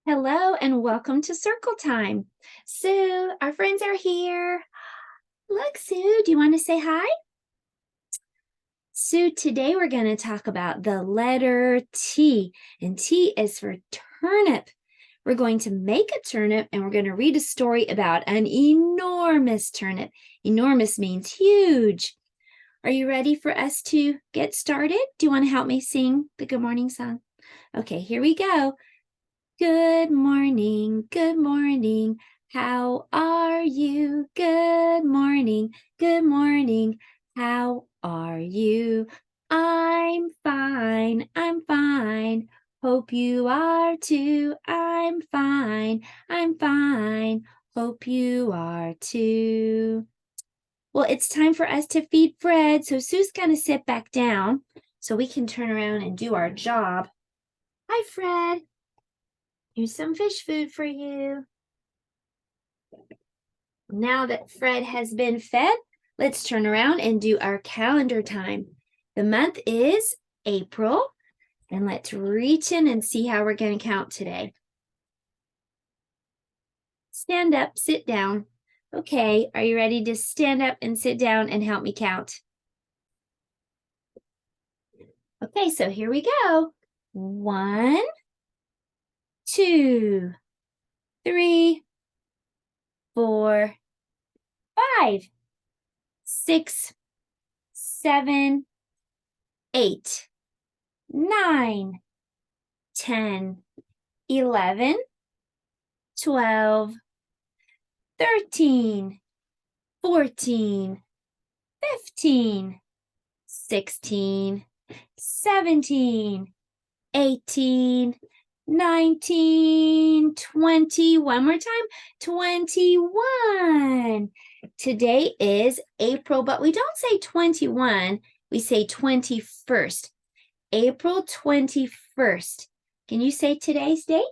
Hello and welcome to Circle Time. Sue, our friends are here. Look, Sue, do you want to say hi? Sue, today we're going to talk about the letter T, and T is for turnip. We're going to make a turnip and we're going to read a story about an enormous turnip. Enormous means huge. Are you ready for us to get started? Do you want to help me sing the good morning song? Okay, here we go. Good morning, how are you? Good morning, how are you? I'm fine, hope you are too. I'm fine, hope you are too. Well, it's time for us to feed Fred, so Sue's gonna sit back down so we can turn around and do our job. Hi, Fred. Here's some fish food for you. Now that Fred has been fed, let's turn around and do our calendar time. The month is April, and let's reach in and see how we're going to count today. Stand up, sit down. Okay, are you ready to stand up and sit down and help me count? Okay, so here we go. 1, 2, 3, 4, 5, 6, 7, 8, 9, 10, 11, 12, 13, 14, 15, 16, 17, 18, 19, 20. One more time, 21. Today is April, but we don't say 21. We say 21st. April 21st. Can you say today's date?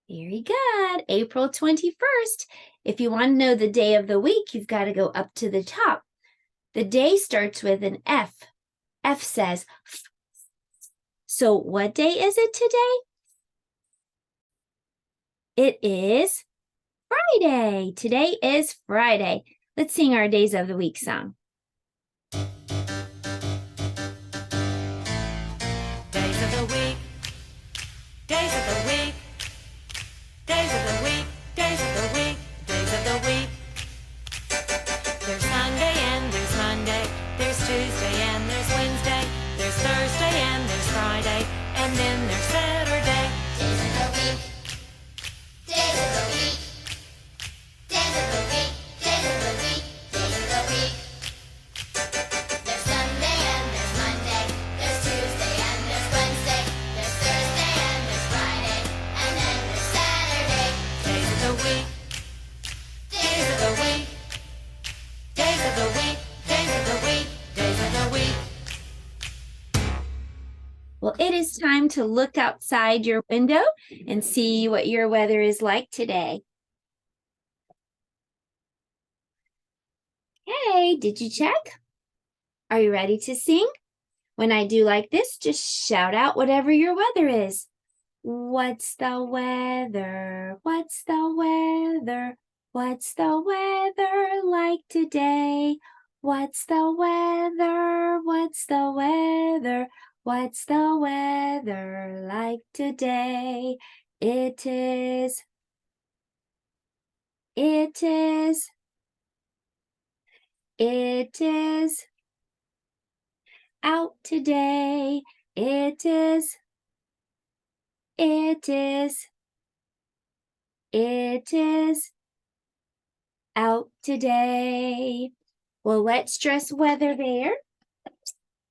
Very good. April 21st. If you want to know the day of the week, you've got to go up to the top. The day starts with an F. F says, so what day is it today? It is Friday. Today is Friday. Let's sing our Days of the Week song. Days of the week, days of the week, days of the week, days of the week, days of the week. There's Sunday and there's Monday, there's Tuesday and there's Wednesday, there's Thursday and there's Friday, and then there's Saturday. Days of the week, days of the week, days of the week, days of the week, days of the week. There's Sunday and there's Monday, there's Tuesday and there's Wednesday, there's Thursday and there's Friday, and then there's Saturday. Days of the week, days of the week, days of the week, days of the week, days of the week. Well, it is time to look outside your window and see what your weather is like today. Hey, did you check? Are you ready to sing? When I do like this, just shout out whatever your weather is. What's the weather? What's the weather? What's the weather like today? What's the weather? What's the weather? What's the weather like today? It is out today. It is out today. Well, let's dress Weather Bear.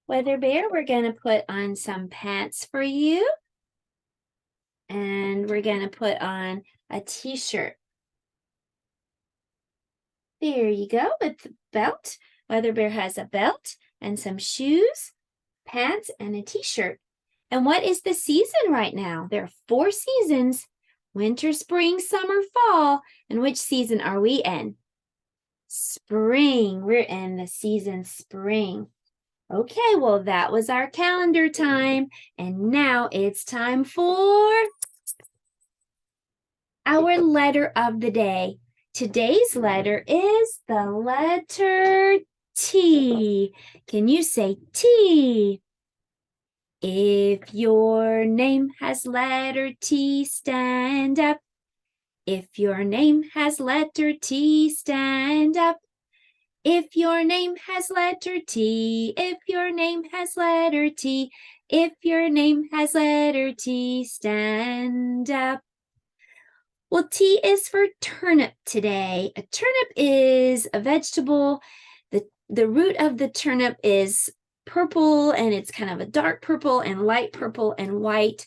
Weather Bear, we're going to put on some pants for you. And we're going to put on a t-shirt. There you go, with the belt. Weather Bear has a belt and some shoes, pants, and a t-shirt. And what is the season right now? There are 4 seasons: winter, spring, summer, fall. And which season are we in? Spring. We're in the season spring. Okay, well, that was our calendar time. And now it's time for our letter of the day. Today's letter is the letter T. Can you say T? If your name has letter T, stand up. If your name has letter T, stand up. If your name has letter T, if your name has letter T, if your name has letter T, stand up. Well, T is for turnip today. A turnip is a vegetable. The root of the turnip is purple, and it's kind of a dark purple and light purple and white.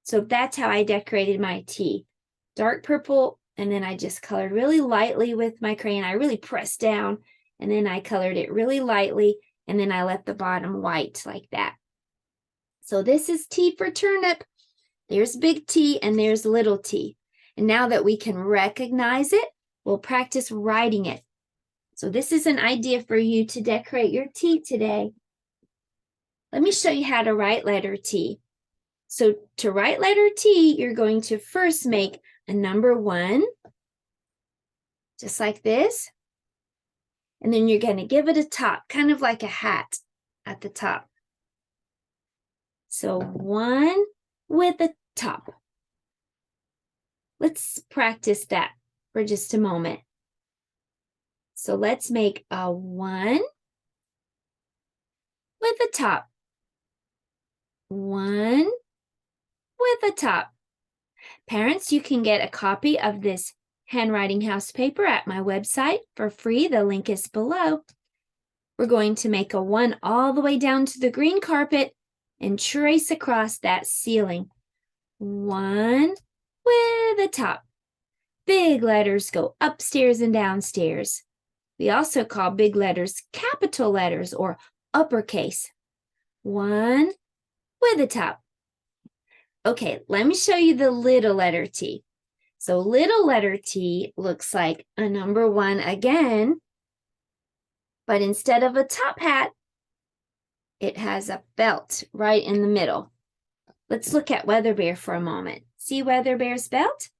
So that's how I decorated my T. Dark purple, and then I just colored really lightly with my crayon. I really pressed down, and then I colored it really lightly, and then I left the bottom white like that. So this is T for turnip. There's big T and there's little t. And now that we can recognize it, we'll practice writing it. So this is an idea for you to decorate your T today. Let me show you how to write letter T. So to write letter T, you're going to first make a number 1, just like this. And then you're going to give it a top, kind of like a hat at the top. So 1 with a top. Let's practice that for just a moment. So let's make a 1 with a top. 1 with a top. Parents, you can get a copy of this handwriting house paper at my website for free. The link is below. We're going to make a 1 all the way down to the green carpet and trace across that ceiling. 1 with a top. Big letters go upstairs and downstairs. We also call big letters capital letters or uppercase. 1 with a top. Okay, let me show you the little letter T. So little letter T looks like a number 1 again, but instead of a top hat, it has a belt right in the middle. Let's look at Weather Bear for a moment. See Weather Bear's belt?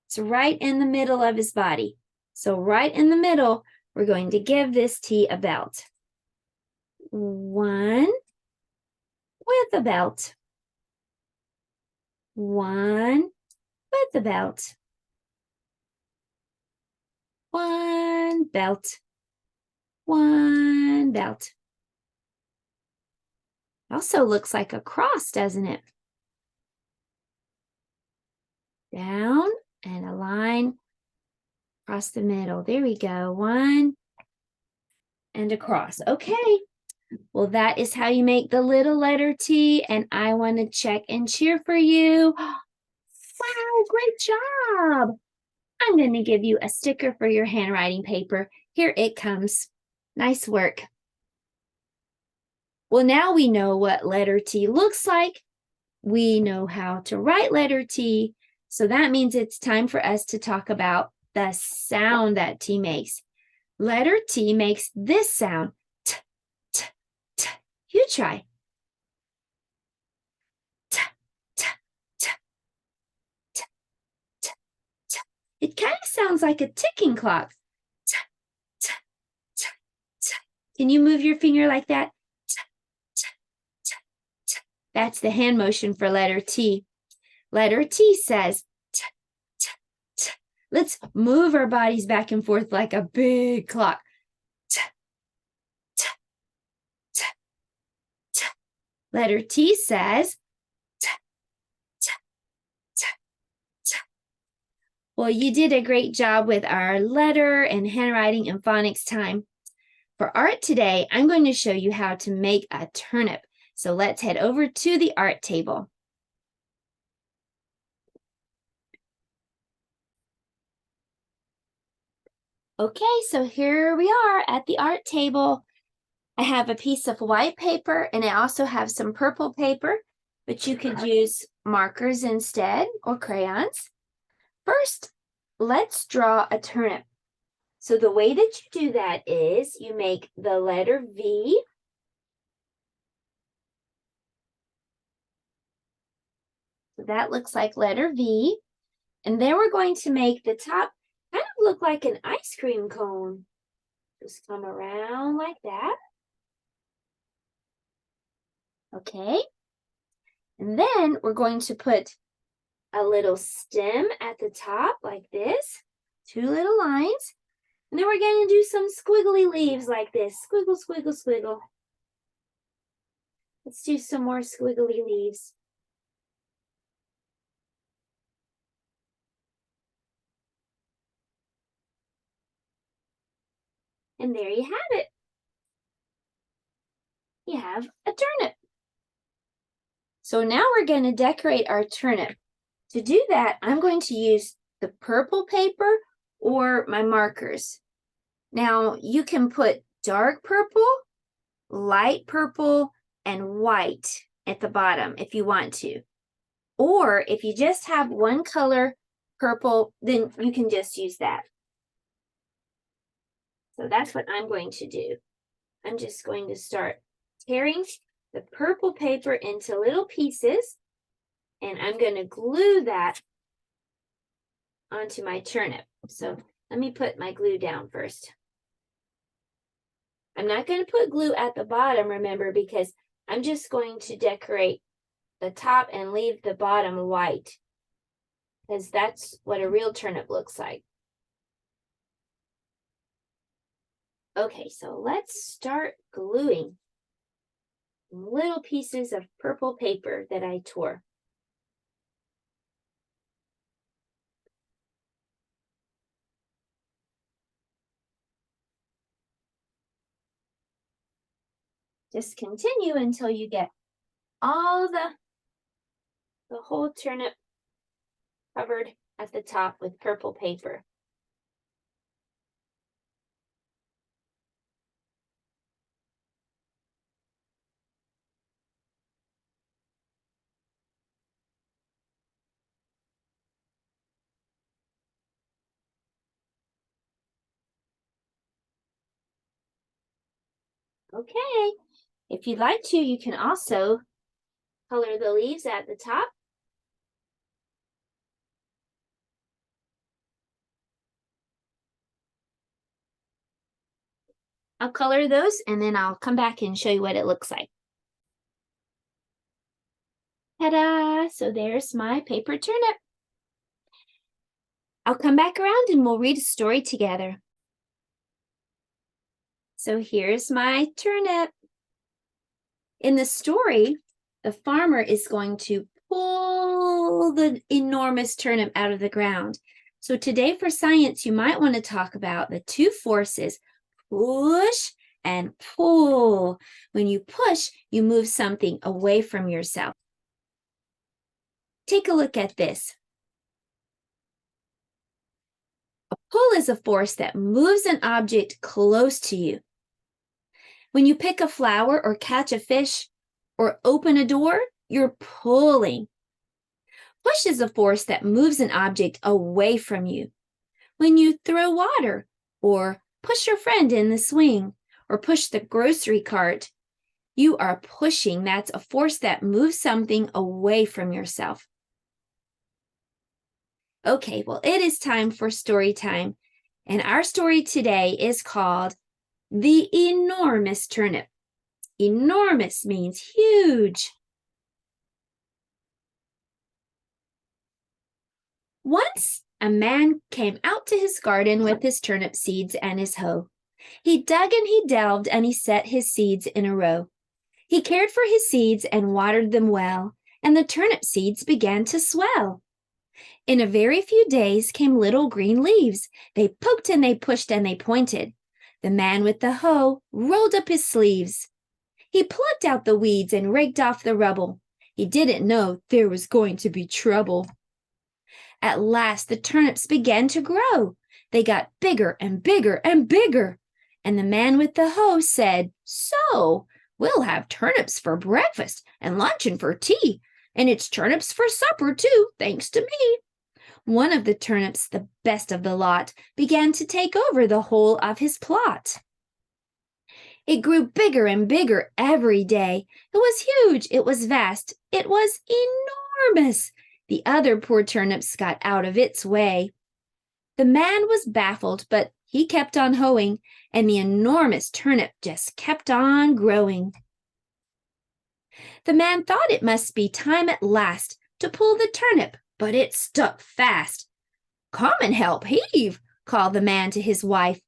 It's right in the middle of his body. So right in the middle, we're going to give this T a belt. 1 with a belt. 1 with the belt. 1 belt. 1 belt. Also looks like a cross, doesn't it? Down and a line across the middle. There we go. 1 and a cross. Okay. Well, that is how you make the little letter T, and I want to check and cheer for you. Wow, great job. I'm going to give you a sticker for your handwriting paper. Here it comes. Nice work. Well, now we know what letter T looks like. We know how to write letter T. So that means it's time for us to talk about the sound that T makes. Letter T makes this sound. T, t, t. You try. T, t, t, t, t, t. It kind of sounds like a ticking clock. T, t, t, t. Can you move your finger like that? T, t, t, t. That's the hand motion for letter T. Letter T says, t, t, t. Let's move our bodies back and forth like a big clock. T, t, t, t. Letter T says, t, t, t, t. Well, you did a great job with our letter and handwriting and phonics time. For art today, I'm going to show you how to make a turnip. So let's head over to the art table. Okay, so here we are at the art table. I have a piece of white paper and I also have some purple paper, but you could use markers instead or crayons. First, let's draw a turnip. So the way that you do that is you make the letter V So that looks like letter V. And then we're going to make the top kind of look like an ice cream cone. Just come around like that. Okay. And then we're going to put a little stem at the top like this. 2 little lines. And then we're going to do some squiggly leaves like this. Squiggle, squiggle, squiggle. Let's do some more squiggly leaves. And there you have it. You have a turnip. So now we're going to decorate our turnip. To do that, I'm going to use the purple paper or my markers. Now, you can put dark purple, light purple, and white at the bottom if you want to. Or if you just have one color, purple, then you can just use that. So that's what I'm going to do. I'm just going to start tearing the purple paper into little pieces, and I'm going to glue that onto my turnip. So let me put my glue down first. I'm not going to put glue at the bottom, remember, because I'm just going to decorate the top and leave the bottom white, because that's what a real turnip looks like. Okay, so let's start gluing little pieces of purple paper that I tore. Just continue until you get all the whole turnip covered at the top with purple paper. Okay, if you'd like to, you can also color the leaves at the top. I'll color those and then I'll come back and show you what it looks like. Ta-da! So there's my paper turnip. I'll come back around and we'll read a story together. So here's my turnip. In the story, the farmer is going to pull the enormous turnip out of the ground. So today for science, you might want to talk about the two forces, push and pull. When you push, you move something away from yourself. Take a look at this. A pull is a force that moves an object close to you. When you pick a flower or catch a fish or open a door, you're pulling. Push is a force that moves an object away from you. When you throw water or push your friend in the swing or push the grocery cart, you are pushing. That's a force that moves something away from yourself. Okay, well, it is time for story time. And our story today is called The Enormous Turnip. Enormous means huge. Once a man came out to his garden with his turnip seeds and his hoe. He dug and he delved and he set his seeds in a row. He cared for his seeds and watered them well, and the turnip seeds began to swell. In a very few days came little green leaves. They poked and they pushed and they pointed. The man with the hoe rolled up his sleeves. He plucked out the weeds and raked off the rubble. He didn't know there was going to be trouble. At last the turnips began to grow. They got bigger and bigger and bigger. And the man with the hoe said, "So, we'll have turnips for breakfast and lunch and for tea. And it's turnips for supper too, thanks to me." One of the turnips, the best of the lot, began to take over the whole of his plot. It grew bigger and bigger every day. It was huge. It was vast. It was enormous. The other poor turnips got out of its way. The man was baffled, but he kept on hoeing, and the enormous turnip just kept on growing. The man thought it must be time at last to pull the turnip, but it stuck fast. "Come and help heave," called the man to his wife.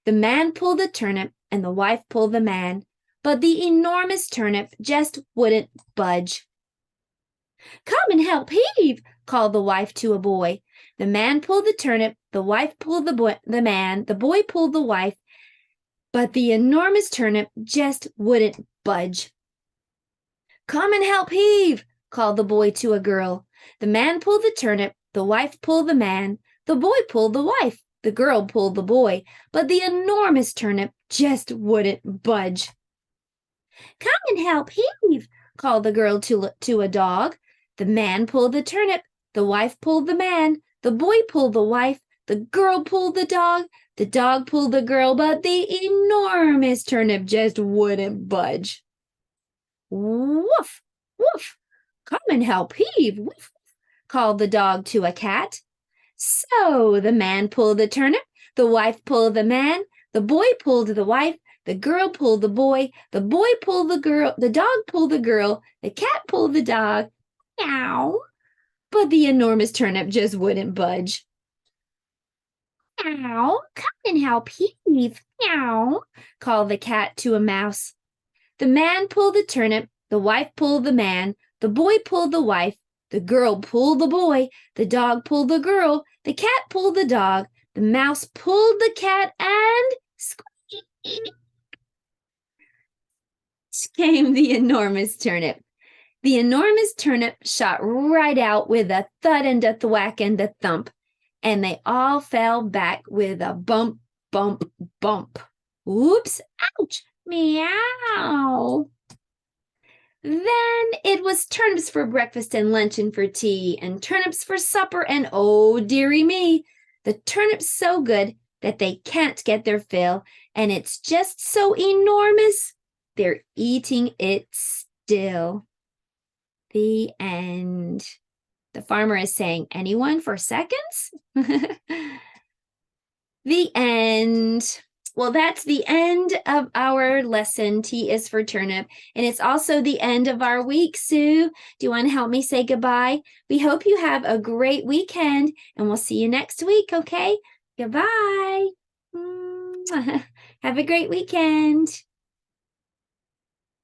The man pulled the turnip, and the wife pulled the man, but the enormous turnip just wouldn't budge. "Come and help heave," called the wife to a boy. The man pulled the turnip, the wife pulled the man, the boy pulled the wife, but the enormous turnip just wouldn't budge. "Come and help heave," called the boy to a girl. The man pulled the turnip, the wife pulled the man, the boy pulled the wife, the girl pulled the boy, but the enormous turnip just wouldn't budge. "Come and help heave," called the girl to a dog. The man pulled the turnip, the wife pulled the man, the boy pulled the wife, the girl pulled the dog pulled the girl, but the enormous turnip just wouldn't budge. "Woof, woof, come and help heave," woof, called the dog to a cat. So the man pulled the turnip, the wife pulled the man, the boy pulled the wife, the girl pulled the boy pulled the girl, the dog pulled the girl, the cat pulled the dog. Meow. But the enormous turnip just wouldn't budge. "Meow, come and help heave," meow, called the cat to a mouse. The man pulled the turnip, the wife pulled the man, the boy pulled the wife, the girl pulled the boy, the dog pulled the girl, the cat pulled the dog, the mouse pulled the cat, and squeak came the enormous turnip. The enormous turnip shot right out with a thud and a thwack and a thump, and they all fell back with a bump, bump, bump. Whoops, ouch, meow. Then it was turnips for breakfast and lunch and for tea, and turnips for supper, and oh, dearie me, the turnips so good that they can't get their fill, and it's just so enormous, they're eating it still. The end. The farmer is saying, "Anyone for seconds?" The end. Well, that's the end of our lesson. T is for turnip. And it's also the end of our week. Sue, do you want to help me say goodbye? We hope you have a great weekend, and we'll see you next week, okay? Goodbye. Have a great weekend.